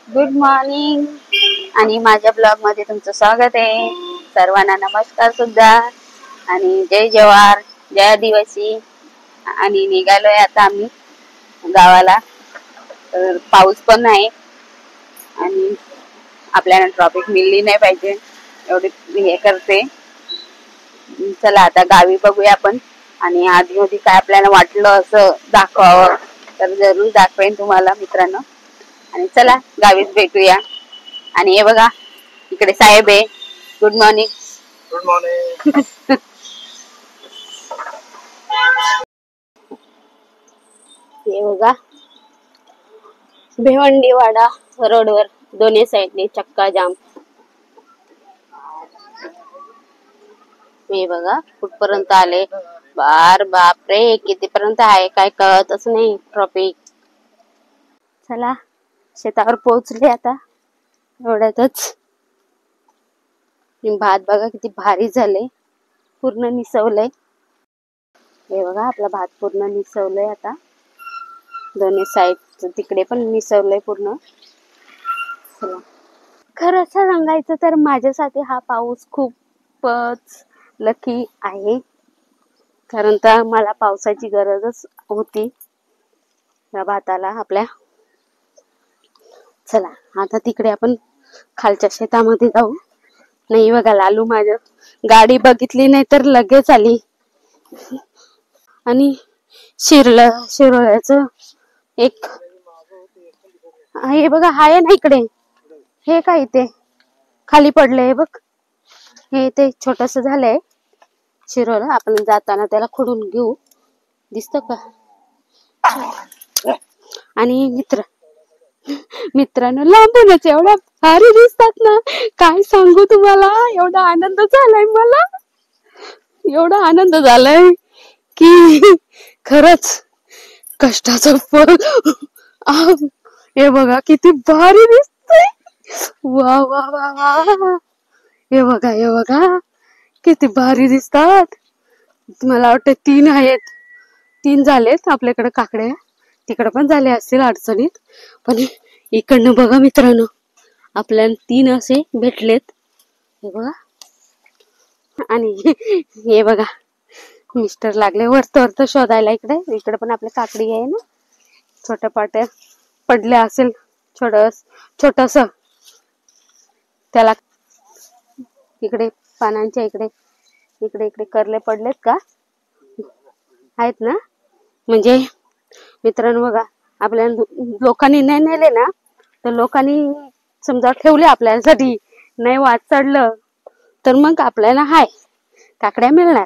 Good morning आणि माझ्या blog मध्ये तुमचं स्वागत आहे. सर्वांना नमस्कार सुद्धा आणि जय जवाहर, जय आदिवासी. आणि निघालोय आता आम्ही गावाला. तर पाऊस पण आहे आणि आपल्याला ट्रॉफिक मिळली नाही पाहिजे एवढी हे करते. चला आता गावी बघूया आपण. आणि आधी मध्ये काय आपल्याला वाटलं असं दाखवावं तर जरूर दाखवेन तुम्हाला मित्रांनो. आणि चला गावीच भेटूया. आणि हे बघा इकडे साहेब आहे. Good morning. Good morning. हे बघा भिवंडीवाडा रोडवर दोन्ही साईडने चक्का जाम. हे बघा कुठपर्यंत आले. बापरे कितीपर्यंत आहे काय कळतच नाही ट्रॉफिक. चला शेतावर पोहोचले आता एवढ्यातच. भात बघा किती भारी झाले, पूर्ण निसवलंय. हे बघा आपला भात पूर्ण निसवलंय आता. दोन्ही साईड तिकडे पण निसवलंय पूर्ण. चला खरं सांगायचं तर माझ्यासाठी हा पाऊस खूपच लकी आहे. कारण तर मला पावसाची गरजच होती या भाताला आपल्या. चला आता तिकडे आपण खालच्या शेतामध्ये जाऊ. नाही बघा लालू माझ्या गाडी बघितली नाही तर लगेच आली. आणि शिरोळ्याचं एक हे बघा आहे ना इकडे. हे काय ते खाली पडलंय बघ. हे ते छोटस झालंय शिरोळा. आपण जाताना त्याला खोडून घेऊ. दिसत का? आणि मित्रांनो लांबूनच एवढ्या भारी दिसतात ना, काय सांगू तुम्हाला. एवढा आनंद झालाय मला, एवढा आनंद झालाय की खरंच कष्टाचं फळ. हे बघा किती भारी दिसतंय. वा वा वा वा. हे बघा किती भारी दिसतात. मला वाटतं 3 आहेत. 3 झालेत आपल्याकडे काकड्या. तिकडे पण झाले असतील अडचणीत. पण इकडनं बघा मित्रांनो आपल्याला 3 असे भेटलेत. हे बघा. आणि हे बघा मिस्टर लागले वरत शोधायला. इकडे पण आपल्या काकडी आहे ना. छोट्या पाट्या पडल्या असेल छोटस त्याला. इकडे पानांच्या इकडे करले पडलेत का आहेत ना. म्हणजे मित्रांनो बघा आपल्या लोकांनी नाही नेले ना तर लोकांनी समजा ठेवले आपल्यासाठी नाही वाट चढलं तर मग आपल्याला हाय काकड्या मिळणार.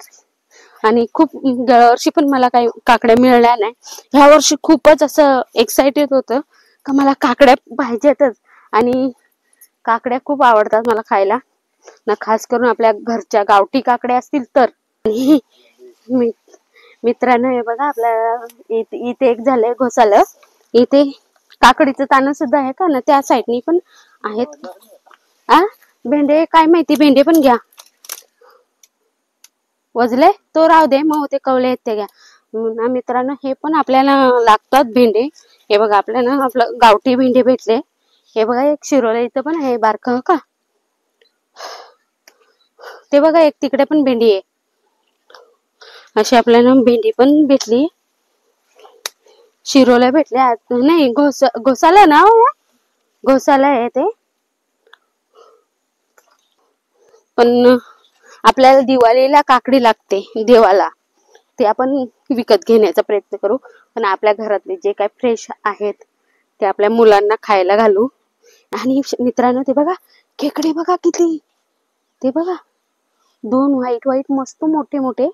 आणि खूप गेल्या वर्षी पण मला काही काकड्या मिळाल्या नाही. ह्या वर्षी खूपच असं एक्साइटेड होतं का मला काकड्या पाहिजेतच. आणि काकड्या खूप आवडतात मला खायला ना, खास करून आपल्या घरच्या गावठी काकड्या असतील तर. मित्रांनो हे बघा आपल्या इथे एक झालंय घोसालं. इथे काकडीचं तान सुद्धा आहे का ना, त्या साईडनी पण आहेत. भेंडे काय माहिती, भेंडे पण घ्या. वजले तो राहू दे, मग ते कवले आहेत ते घ्या. मित्रांनो हे पण आपल्याला लागतात भेंडे. हे बघा आपल्याला आपलं गावठी भेंडे भेटले. हे बघा एक शिरोळे इथं पण आहे बारकं का. ते बघा एक तिकडे पण भेंडी आहे. अशी आपल्याला भेंडी पण भेटली. शिरोला भेटल्या नाही. घोसाला ना घोसाला आहे ते. पण आपल्याला दिवाळीला काकडी लागते देवाला. ते आपण विकत घेण्याचा प्रयत्न करू. पण आपल्या घरातले जे काय फ्रेश आहेत ते आपल्या मुलांना खायला घालू. आणि मित्रांनो ते बघा खेकडे बघा किती. ते बघा 2 व्हाईट मस्त मोठे मोठे.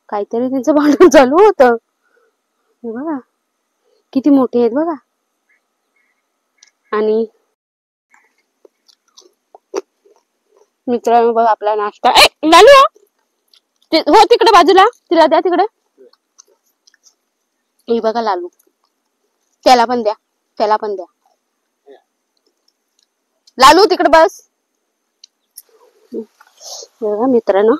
काहीतरी त्यांचं भांडण चालू होतं. हे बघा किती मोठे आहेत बघा. आणि मित्रांनो बघा आपला नाश्ता लालू हो तिकडे बाजूला तिला द्या तिकडे. हे बघा लालू त्याला पण द्या. लालू तिकडे बस. बघा मित्रांनो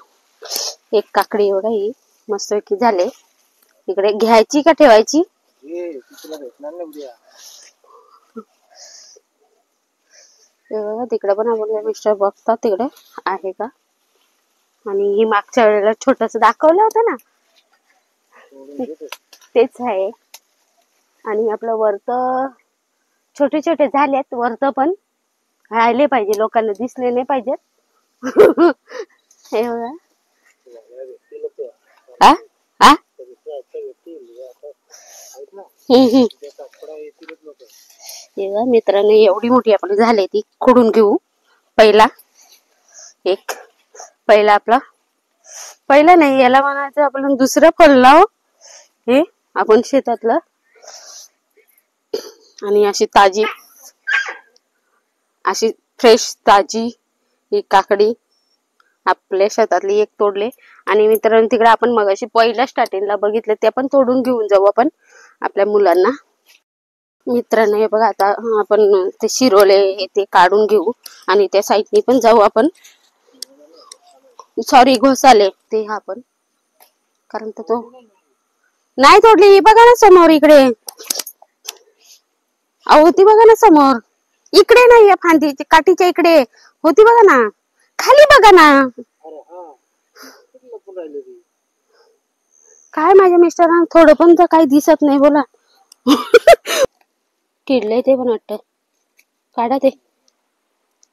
एक काकडी बघा ही मस्तपैकी झाले. इकडे घ्यायची का ठेवायची. तिकडे पण आपण मिस्टर बघतात तिकडे आहे का. आणि ही मागच्या वेळेला छोटस दाखवलं होतं ना, तेच आहे. आणि आपलं वरत छोटे छोटे झालेत, वरत पण राहिले पाहिजे, लोकांना दिसले नाही पाहिजेत. हे बघा. आ आ मित्रांनो एवढी मोठी आपण झाली ती खोडून घेऊ. पहिला आपला पहिला नाही, याला म्हणायचं आपण दुसरं फळ लाव हे आपण शेतातलं. आणि अशी ताजी, अशी फ्रेश ताजी ही काकडी आपल्या शेतातली एक तोडले. आणि मित्रांनो तिकडे आपण मगाशी पहिल्या स्टार्टिंगला बघितले ते पण तोडून घेऊन जाऊ आपण आपल्या मुलांना. मित्रांनो हे बघा, आता आपण ते शिरोले हे ते काढून घेऊ आणि त्या साईडनी पण जाऊ आपण. सॉरी घोसाले ते आपण, कारण तो नाही तोडली. बघा ना समोर इकडे, होती बघा ना समोर, इकडे नाही फांदी काठीच्या इकडे होती बघा ना, खाली बघा ना. काय माझ्या मिस्टरांना थोडं पण तर काही दिसत नाही बोला. किडलंय ते पण वाटत, काढा ते,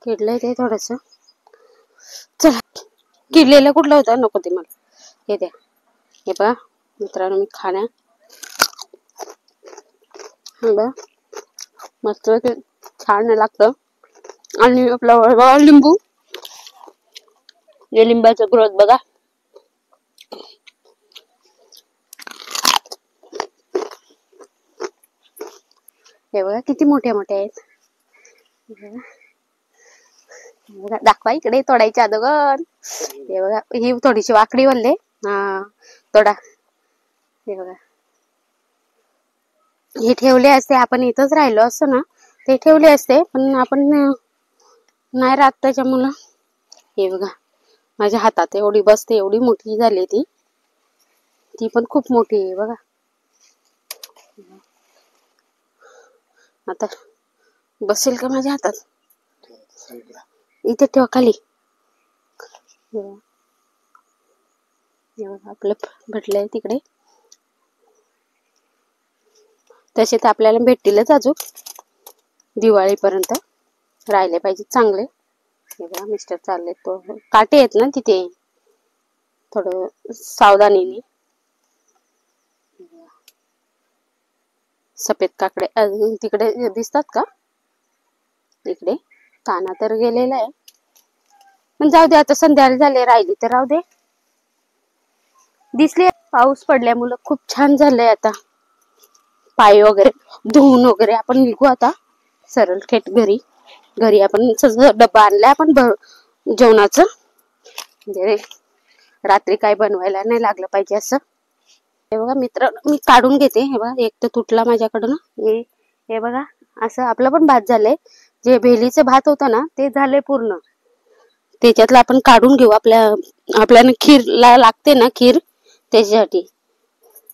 किडलंय ते थोडस. चला, किडलेलं कुठलं होतं नको ते मला, हे द्या. हे बघा मित्रांनो मी खाण्या मस्त छान लागतं. आणि आपला लिंबू, हे लिंबाचा ग्रोथ बघा. हे बघा किती मोठ्या मोठ्या आहेत. दाखवा इकडे तोडायच्या अगोदर. हे बघा ही थोडीशी वाकडी वल्ले, हा तोडा. हे बघा हे ठेवले असते, आपण इथंच राहिलो असतो ना ते ठेवले असते, पण आपण नाही राहत त्याच्यामुळं. हे बघा माझ्या हातात एवढी बसते, एवढी मोठी झाली ती पण खूप मोठी आहे बघा. आता बसेल का माझ्या हातात, इथे ठेवा खाली. आपलं भेटलंय तिकडे, तसे तर आपल्याला भेटतीलच अजून दिवाळीपर्यंत, राहिले पाहिजे चांगले. हे बघा मिस्टर चालले, तो काटे आहेत ना तिथे, थोडं सावधानीने. सफेद काकडे अजून तिकडे दिसतात का, इकडे ताना तर गेलेला आहे, पण जाऊ दे आता, संध्याकाळी झाले, राहिली तर राहू दे. दिसले पाऊस पडल्यामुळे खूप छान झालंय. आता पाय वगैरे धुवून वगैरे आपण निघू आता सरळ थेट घरी आपण सगळं डब्बा आणलाय आपण जेवणाचं, म्हणजे रात्री काय बनवायला नाही लागलं पाहिजे असं. हे बघा मित्र मी काढून घेते. हे बघा एक तर तुटला माझ्याकडून, हे बघा असं आपलं पण भात झालंय. जे भेलीचं भात होतं ना ते झालंय पूर्ण, त्याच्यातलं आपण काढून घेऊ. आपल्याला खीरला लागते ना खीर, त्याच्यासाठी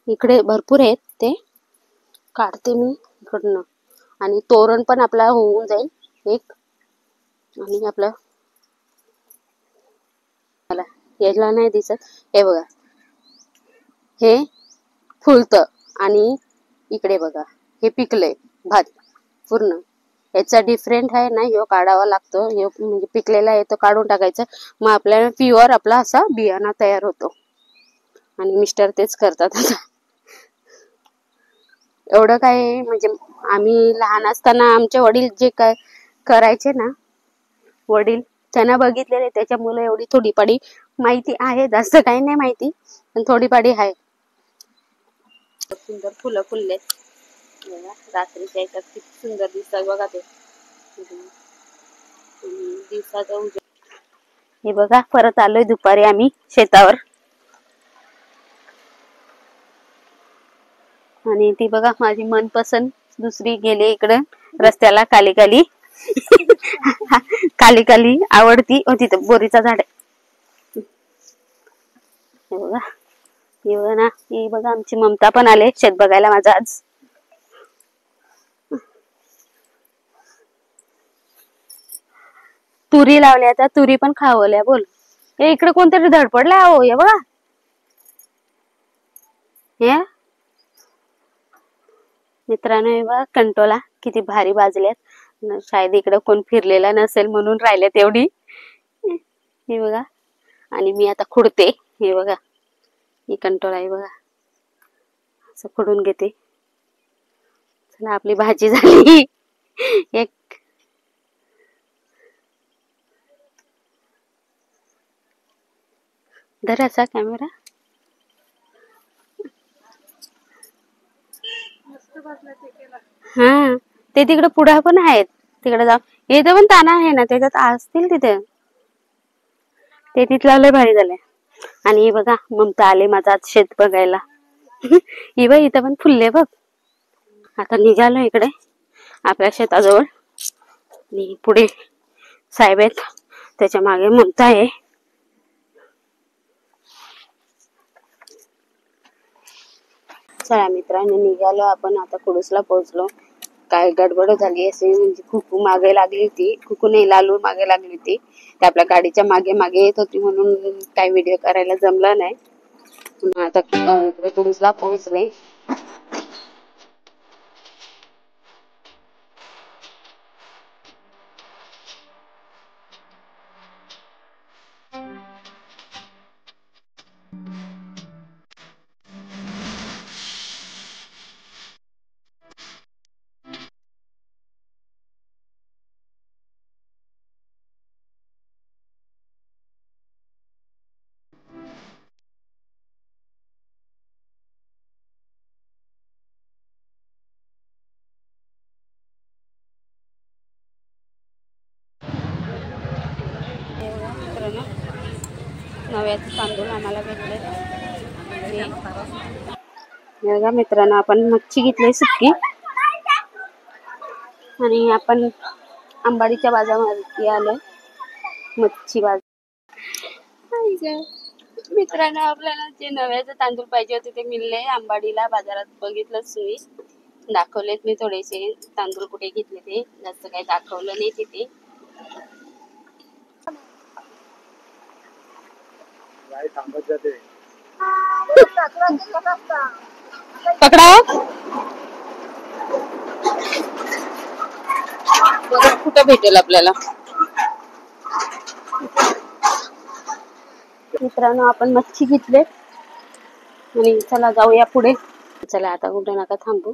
इकडे भरपूर आहेत ते काढते मी इकडनं. आणि तोरण पण आपला होऊन जाईल एक. आणि आपलं मला याला नाही दिसत, हे बघा हे फुलत आणि इकडे बघा हे पिकलंय भात पूर्ण. याचा डिफरंट आहे ना, ह्यो काढावा लागतो, ह्यो म्हणजे पिकलेला आहे तो काढून टाकायचा, मग आपल्याला प्युअर आपला असा बियाणा तयार होतो. आणि मिस्टर तेच करतात आता. एवढं काय म्हणजे आम्ही लहान असताना आमचे वडील जे काय करायचे ना, वडील त्यांना बघितलेले, त्याच्यामुळे एवढी थोडीपाडी माहिती आहे, जास्त काही नाही माहिती पण थोडीपाडी आहे. सुंदर फुलं फुललेत रात्रीच्या याच्यात, किती सुंदर दिसतात बघा ते दिवसाचा उजेड. हे बघा परत आलोय दुपारी आम्ही शेतावर, आणि ती बघा माझी मनपसंत दुसरी गेले इकडं रस्त्याला खाली खाली खाली खाली आवडती तिथं बोरीचा झाड आहे. हे बघा ना, ही बघा आमची ममता पण आले शेत बघायला माझा आज. तुरी लावल्या त्या तुरी पण खावल्या बोल. हे इकडे कोणतरी धडपडला हो, हे बघा. हे मित्रांनो, हे बघा कंटोला किती भारी भाजल्यात. शायद इकडे कोण फिरलेला नसेल म्हणून राहिल्यात एवढी. हे बघा. आणि मी आता खुडते. हे बघा, ही कंटोला आहे बघा, असं खुडून घेते. चला, आपली भाजी झाली. एक धराचा कॅमेरा. हा, ते तिकडे पुढे पण आहेत. तिकडे जाऊ. इथे पण ताना आहे ना, त्याच्यात असतील तिथे. ते तिथला लय भारी झालंय. आणि हे बघा, ममता आले माझं आज शेत बघायला. ही बघ, इथं पण फुलले बघ. आता निघालो इकडे आपल्या शेताजवळ. आणि पुढे साहेब आहेत, त्याच्या मागे ममता आहे. चला मित्रांनो, निघालो आपण आता. कुडूसला पोहोचलो. काय गडबड झाली असे, म्हणजे कुकू मागे लागली होती. कुकू नाही, लालू मागे लागली होती. ते आपल्या गाडीच्या मागे मागे येत होती म्हणून काही व्हिडिओ करायला जमला नाही. आता कुडूसला पोहोचले. नव्याचे तांदूळ आम्हाला भेटले. बघा मित्रांनो, आपण मच्छी घेतली सुकी. आणि आपण आंबाडीच्या बाजारामध्ये आलोय. मच्छी बाजार. मित्रांनो, आपल्याला जे नव्याचे तांदूळ पाहिजे होते ते मिळले आंबाडीला बाजारात. बघितलंच तुम्ही, दाखवलेत मी थोडेसे तांदूळ कुठे घेतले ते. जास्त काही दाखवलं नाही तिथे. पकडा बघा कुठं भेटेल आपल्याला. मित्रांनो, आपण मच्छी घेतले आणि चला जाऊया पुढे. चला आता कुठे नका थांबू.